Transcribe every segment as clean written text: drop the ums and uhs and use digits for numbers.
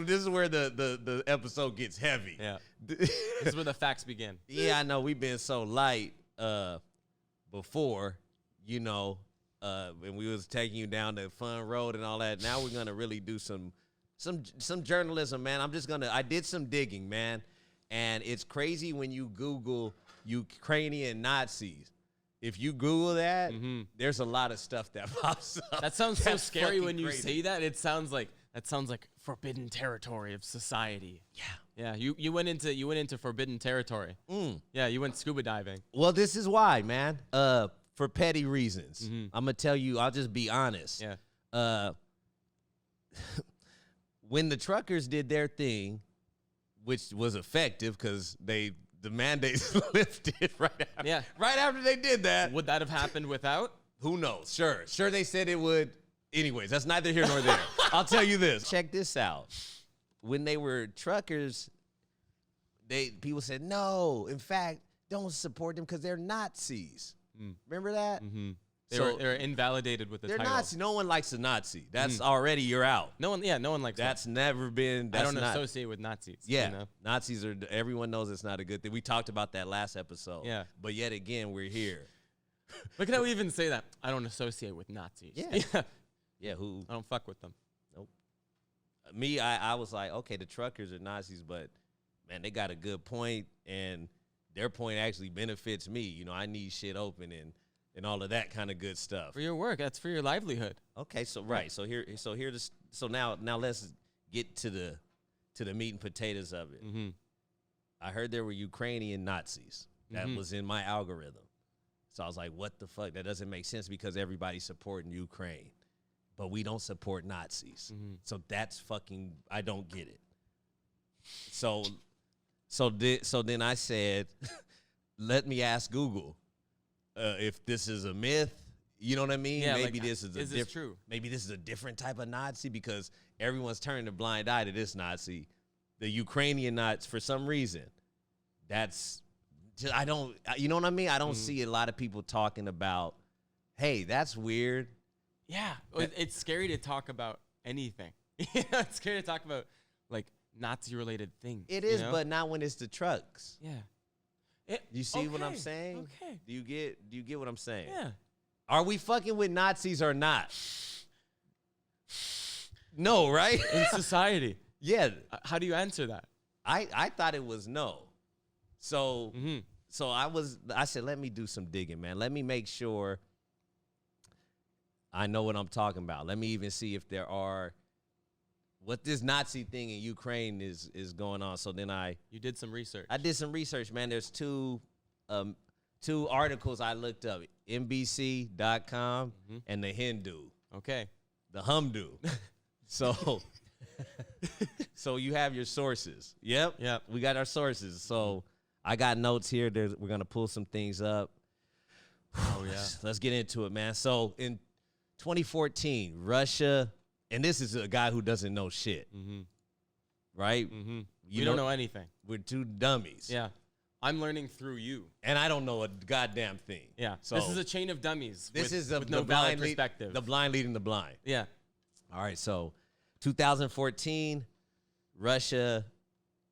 this is where the episode gets heavy. Yeah. This is where the facts begin. Yeah, I know we've been so light before, you know, when we was taking you down the fun road and all that. Now we're gonna really do some journalism, man. I did some digging, man, and it's crazy when you Google Ukrainian Nazis. If you Google that, there's a lot of stuff that pops up. That sounds so scary when you say that. It sounds like forbidden territory of society. Yeah. Yeah. You went into forbidden territory. Yeah. You went scuba diving. Well, this is why, man. For petty reasons. I'm gonna tell you. I'll just be honest. Yeah. When the truckers did their thing, which was effective because the mandates lifted right after they did that. Would that have happened without? Who knows? Sure they said it would. Anyways, that's neither here nor there. I'll tell you this. Check this out. When they were truckers, people said, no, in fact, don't support them because they're Nazis. Remember that? They were invalidated with the title. They're Nazis. No one likes a Nazi. That's already, you're out. No one likes that's that. Never been. I don't associate with Nazis. Yeah, you know? Nazis are. Everyone knows it's not a good thing. We talked about that last episode. Yeah, but yet again, we're here. Look at how we even say that. I don't associate with Nazis. Yeah. Who? I don't fuck with them. Nope. Me, I was like, okay, the truckers are Nazis, but man, they got a good point, and their point actually benefits me. You know, I need shit open and all of that kind of good stuff. For your work, that's for your livelihood. Okay, so now let's get to the meat and potatoes of it. I heard there were Ukrainian Nazis. That was in my algorithm. So I was like, what the fuck? That doesn't make sense because everybody's supporting Ukraine. But we don't support Nazis. So that's fucking, I don't get it. So then I said, let me ask Google if this is a myth. You know what I mean? Yeah, maybe like, this is true. Maybe this is a different type of Nazi because everyone's turning a blind eye to this Nazi. The Ukrainian Nazis, for some reason, that's just, I don't, you know what I mean? I don't see a lot of people talking about, hey, that's weird. Yeah, it's scary to talk about anything. It's scary to talk about like Nazi-related things. It is, but not when it's the trucks. Yeah. You see what I'm saying? Okay. Do you get what I'm saying? Yeah. Are we fucking with Nazis or not? No, right? In society. Yeah. How do you answer that? I thought it was no. So I said, let me do some digging, man. Let me make sure I know what I'm talking about. Let me even see if there are what this Nazi thing in Ukraine is going on. So then you did some research. I did some research, man. There's two articles I looked up, NBC.com and the Hindu. Okay. The Humdu. So you have your sources. Yep. We got our sources. So I got notes here. We're going to pull some things up. Oh, yeah. Let's get into it, man. So in 2014, Russia, and this is a guy who doesn't know shit, right? You don't know anything. We're two dummies. Yeah. I'm learning through you. And I don't know a goddamn thing. Yeah. So this is a chain of dummies with the no valid perspective. The blind leading the blind. Yeah. All right, so 2014, Russia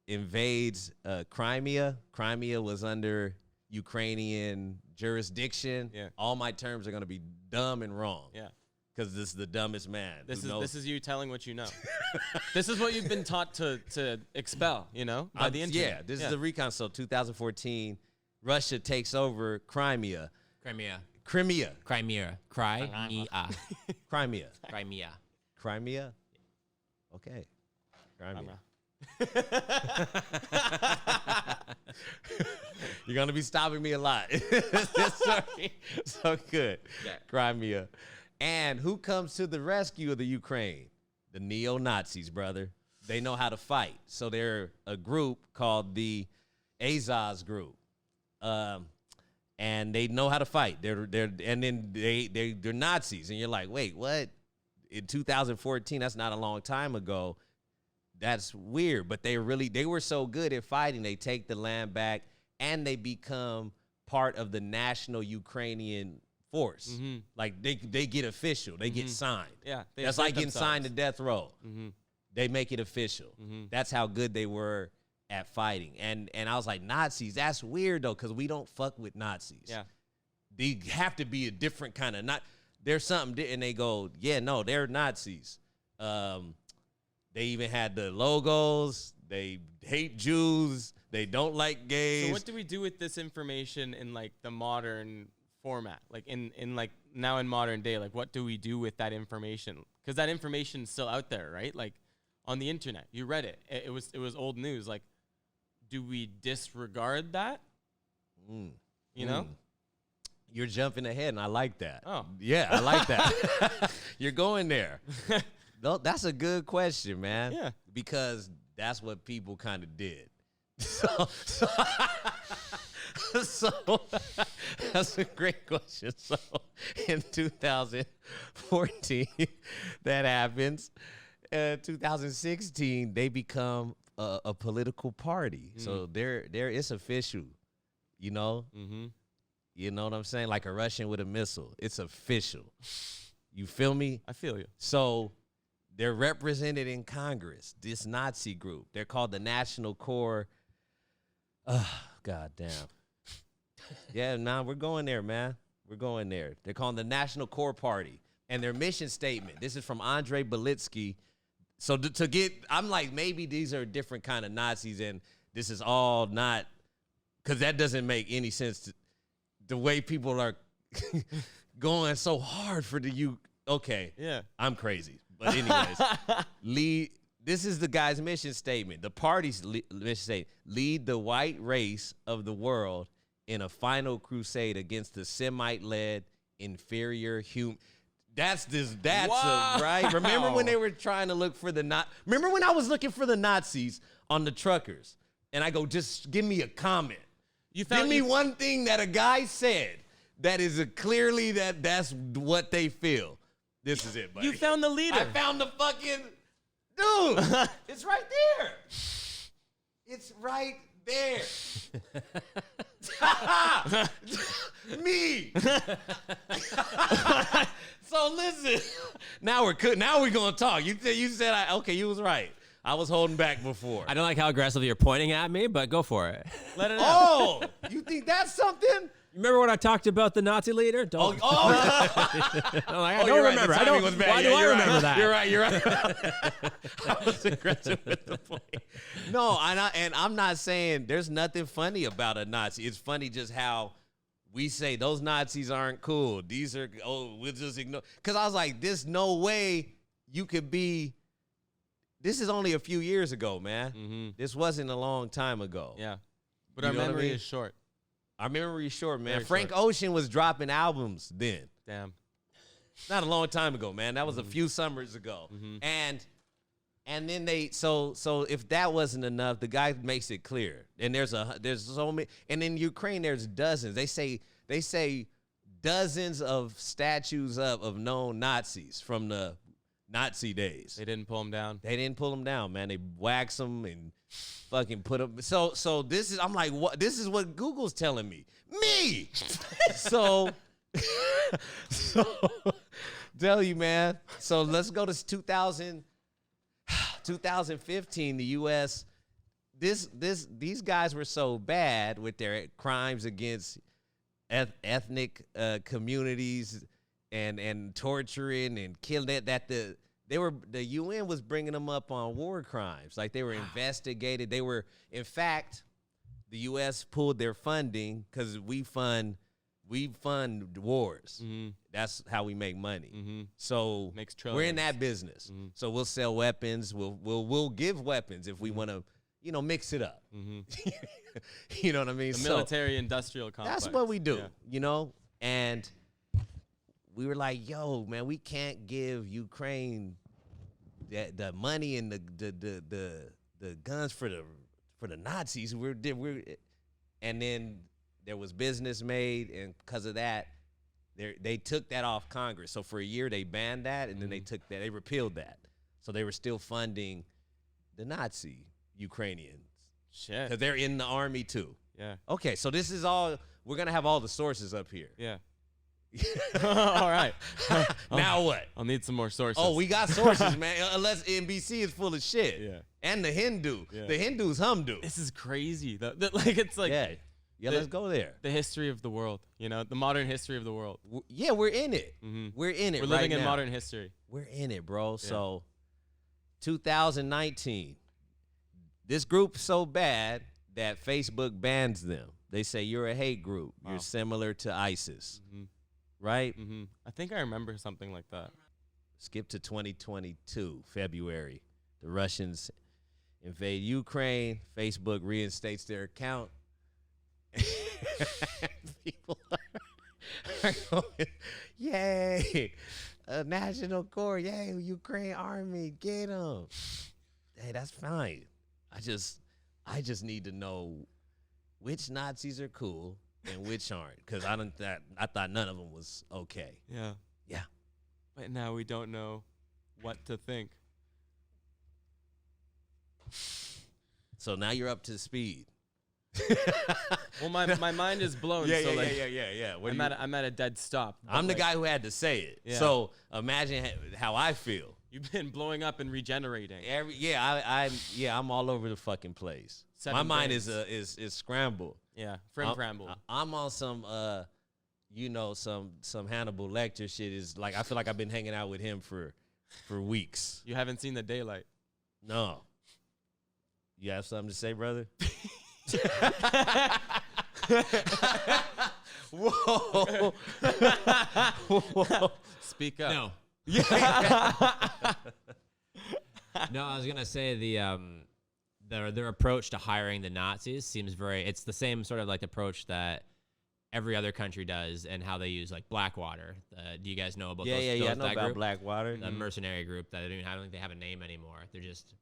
invades Crimea. Crimea was under Ukrainian jurisdiction. Yeah. All my terms are going to be dumb and wrong. Yeah. Because this is the dumbest man. This is you telling what you know. This is what you've been taught to expel, you know, by the internet. Yeah, this is the recon. So 2014, Russia takes over Crimea. Crimea. Crimea. Crimea. Crimea. Crimea. Crimea? Okay. Crimea. You're going to be stopping me a lot. So good. Yeah. Crimea. And who comes to the rescue of the Ukraine? The neo-Nazis, brother. They know how to fight. So they're a group called the Azov group. And they know how to fight. They're Nazis. And you're like, wait, what? In 2014, that's not a long time ago. That's weird. But they were so good at fighting, they take the land back and they become part of the national Ukrainian force. Like they get official. They get signed. Yeah. That's like getting signed to death row. They make it official. That's how good they were at fighting. And I was like, Nazis, that's weird, though, because we don't fuck with Nazis. Yeah. They have to be a different kind of there's something, and they go, yeah, no, they're Nazis. They even had the logos. They hate Jews. They don't like gays. So what do we do with this information in like the modern format? Like in like now in modern day, like what do we do with that information? Because that information is still out there, right? Like on the internet, you read it. It was old news. Like, do we disregard that? You know? You're jumping ahead, and I like that. Oh. Yeah, I like that. You're going there. That's a good question, man. Yeah. Because that's what people kind of did. So that's a great question. So in 2014, that happens. 2016, they become a political party. So it's official, you know? You know what I'm saying? Like a Russian with a missile. It's official. You feel me? I feel you. So they're represented in Congress, this Nazi group. They're called the National Core. God damn. Yeah, nah, we're going there, man. We're going there. They're called the National Core Party. And their mission statement, this is from Andrei Belitsky. So to get, I'm like, maybe these are different kind of Nazis, and this is all not, because that doesn't make any sense. The way people are going so hard for the okay. Yeah. I'm crazy. But anyways, this is the guy's mission statement. The party's mission statement: lead the white race of the world in a final crusade against the Semite-led inferior human. That's right. Remember when they were trying to look for remember when I was looking for the Nazis on the truckers, and I go, just give me a comment. Give me one thing that a guy said that is clearly that's what they feel. This is it, buddy. You found the leader. I found the fucking dude. It's right there. It's right there. Me. So listen. Now we're gonna talk. You said okay. You was right. I was holding back before. I don't like how aggressively you're pointing at me, but go for it. Let it out. Oh, you think that's something? Remember when I talked about the Nazi leader? Don't. Oh. I don't remember. Right. Why do I remember that? You're right. I was aggressive with the point. No, and I'm not saying there's nothing funny about a Nazi. It's funny just how we say those Nazis aren't cool. These are, we'll just ignore. Because I was like, there's no way you could be. This is only a few years ago, man. This wasn't a long time ago. Yeah. But our memory is short. Our memory is short, man. Very Frank short. Ocean was dropping albums then. Damn. Not a long time ago, man. That was a few summers ago. And then so if that wasn't enough, the guy makes it clear. And there's so many, and in Ukraine there's dozens. They say dozens of statues of known Nazis from the Nazi days. They didn't pull them down. They didn't pull them down, man. They wax them and fucking put them. So this is, I'm like, what? This is what Google's telling me. Me. so tell you, man. So let's go to 2015. The U.S. These guys were so bad with their crimes against ethnic communities. And torturing and killing that the UN was bringing them up on war crimes. Like they were investigated. They were, in fact, the U.S. pulled their funding because we fund wars. That's how we make money. So we're in that business. So we'll sell weapons. We'll give weapons if we want to, mix it up. You know what I mean? The military industrial complex. That's what we do. And we were like, yo, man, we can't give Ukraine the money and the guns for the Nazis. And then there was business made, and because of that, they took that off Congress. So for a year they banned that, and then they repealed that. So they were still funding the Nazi Ukrainians. Shit. Because they're in the army too. Yeah. Okay, so this is all, we're gonna have all the sources up here. Yeah. All right. Now what? I'll need some more sources. Oh, we got sources, man. Unless NBC is full of shit. Yeah. And the Hindu. Yeah. The Hindu's humdu. This is crazy. Like it's like Yeah. Yeah, let's go there. the history of the world. You know, the modern history of the world. Yeah, we're in it. We're in it. We're right living in now. modern history. We're in it, bro. So 2019. This group's so bad that Facebook bans them. They say you're a hate group. Wow. You're similar to ISIS. Right? I think I remember something like that. Skip to 2022, February. The Russians invade Ukraine. Facebook reinstates their account. People are going, yay, a national corps, yay, Ukraine army, get them. Hey, that's fine. I just need to know which Nazis are cool and which aren't, because I thought none of them was okay. Yeah. Yeah. But now we don't know what to think. So now you're up to speed. Well, my mind is blown. Yeah. I'm at a dead stop. I'm the guy who had to say it. Yeah. So imagine how I feel. You've been blowing up and regenerating. I'm all over the fucking place. 7 My mind brains. is scrambled. Yeah, Framble. I'm on some some Hannibal Lecter shit. Is like I feel like I've been hanging out with him for weeks. You haven't seen the daylight. No. You have something to say, brother? Whoa. Whoa. Speak up. No. No, I was gonna say their approach to hiring the Nazis seems it's the same sort of like approach that every other country does, and how they use like Blackwater. Do you guys know about those? I know that about group? Blackwater. The mercenary group that I don't think they have a name anymore.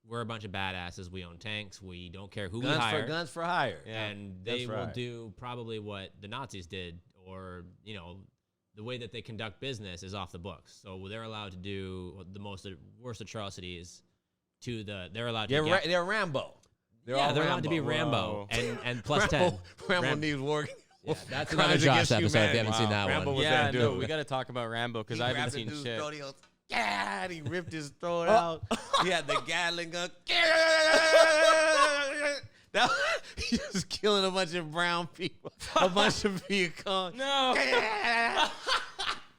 We're a bunch of badasses. We own tanks. We don't care who we hire. Guns for hire. And they will do probably what the Nazis did, or the way that they conduct business is off the books. So they're allowed to do the worst atrocities. They're allowed to. They're Rambo. They're allowed to be Rambo and plus 10. Rambo needs war. Yeah, that's Crimes another Josh against episode if you humanity. haven't seen that Rambo one. was Yeah, that dude. no, we got to talk about Rambo because I haven't grabbed the seen dude's shit. throat, he goes, yeah, and he ripped his throat out. He had the Gatling gun. He was killing a bunch of brown people, a bunch of Vietcong. No.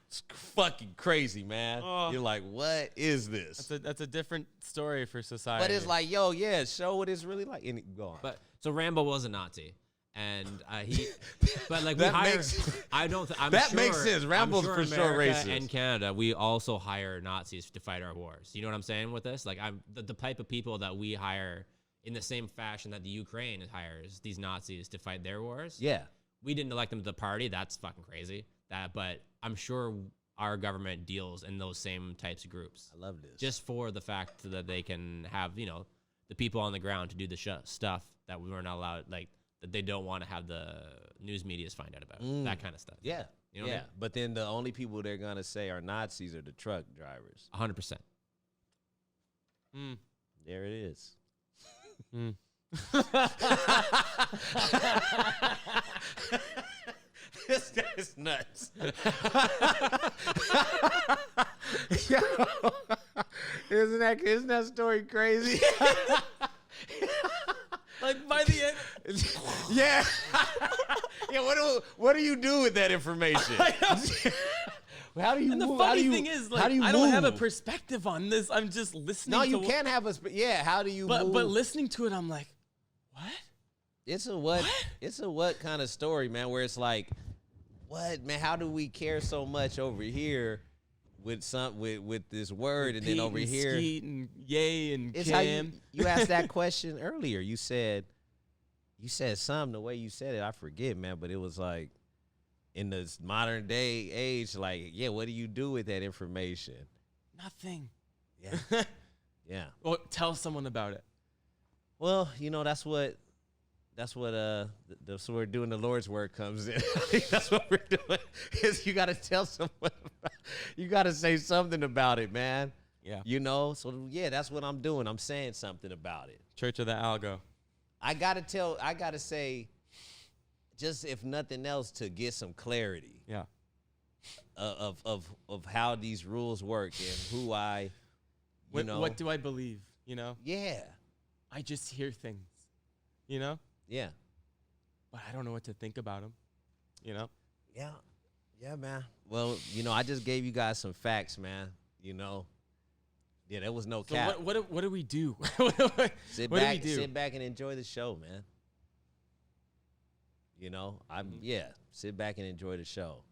It's fucking crazy, man. You're like, what is this? That's a different story for society. But it's like, yo, show what it's really like. And go on. But so Rambo was a Nazi, and but like That we hire. makes- I'm That sure, makes sense. Rambo's I'm for sure America racist. and Canada, we also hire Nazis to fight our wars. You know what I'm saying with this? Like the type of people that we hire in the same fashion that the Ukraine hires these Nazis to fight their wars. Yeah. We didn't elect them to the party. That's fucking crazy. But I'm sure our government deals in those same types of groups. I love this. Just for the fact that they can have, the people on the ground to do the stuff that we were not allowed, like that they don't want to have the news medias find out about. That kind of stuff. Yeah. You know what I mean? But then the only people they're going to say are Nazis are the truck drivers. 100%. There it is. This guy's nuts. Yo, isn't that story crazy? like by the end. Yeah. Yeah. What do you do with that information? How do you And the move? funny thing is, like, I don't have a perspective on this. I'm just listening. No, to you can't have a. How do you? But move? listening to it, I'm like, what? It's a what? It's a what kind of story, man? Where it's like, what, man? How do we care so much over here with this word, and then over and here, Skeet and Yay and it's Kim. how you asked that question earlier. You said something the way you said it. I forget, man, but it was like in this modern day age, like, yeah, what do you do with that information? Nothing. Yeah, yeah. Well, tell someone about it. Well, that's what we're doing. The Lord's work comes in. That's what we're doing. Is you got to tell someone. You got to say something about it, man. Yeah. So yeah, that's what I'm doing. I'm saying something about it. Church of the Algo. I got to say, just if nothing else, to get some clarity. Yeah. of how these rules work and who I, you know. What do I believe? You know? Yeah. I just hear things, you know? Yeah. But I don't know what to think about them, you know? Yeah. Yeah, man. Well, you know, I just gave you guys some facts, man. You know. Yeah, there was no So cap. what do we do? Sit what back, do we do? sit back and enjoy the show, man. You know, sit back and enjoy the show.